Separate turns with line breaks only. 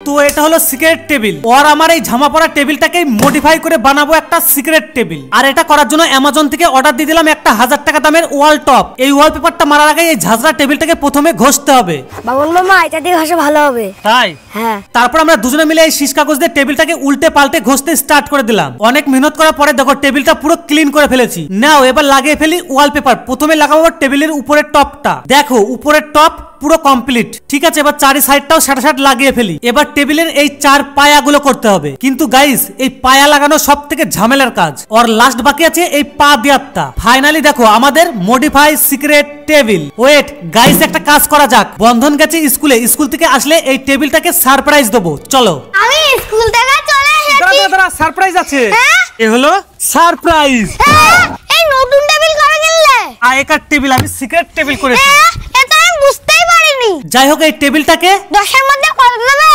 তো এটা হলো সিক্রেট টেবিল, আর আমার এই ঝামা পড়া টেবিলটাকে মডিফাই করে বানাবো একটা সিক্রেট টেবিল। আর এটা করার জন্য অ্যামাজন থেকে অর্ডার দিয়ে দিলাম একটা 1000 টাকা দামের ওয়াল টপ। এই ওয়ালপেপারটা মারার আগে এই ঝাঁঝরা টেবিলটাকে প্রথমে ঘষতে হবে।
বাবন মামা এটা দিয়ে ঘষে ভালো হবে।
তাই?
হ্যাঁ।
তারপর আমরা দুজনে মিলে এই শীষ কাগজ দিয়ে টেবিলটাকে উল্টে পাল্টে ঘষতে স্টার্ট করে দিলাম। অনেক মেহনত করার পরে দেখো টেবিলটা পুরো ক্লিন করে ফেলেছি। নাও এবার লাগিয়ে ফেলি ওয়ালপেপার। প্রথমে লাগাবো টেবিলের উপরের টপটা। দেখো উপরের টপ পুরো কমপ্লিট। ঠিক আছে, এবার চারি সাইডটাও সাট লাগিয়ে ফেলি। এবার টেবিলের এই 4 পায়াগুলো করতে হবে। কিন্তু গাইস এই পায়া লাগানো সব থেকে ঝামেলার কাজ, আর লাস্ট বাকি আছে এই পা দেওয়াটা। ফাইনালি দেখো আমাদের modify secret table. Wait guys, একটা কাজ করা যাক। বন্ধন গেছে স্কুলে, স্কুল থেকে আসলে এই টেবিলটাকে সারপ্রাইজ দেবো। চলো।
আমি স্কুল থেকে চলে এসেছি।
দাঁড়া, সারপ্রাইজ আছে। এ হলো সারপ্রাইজ।
এই নতুন টেবিল করে কিনলে?
আগেকার টেবিল, আমি সিক্রেট টেবিল করেছি।
এটা আমি বুঝতেই পারিনি।
যাই হোক এই টেবিলটাকে
10 এর মধ্যে কত দেবে?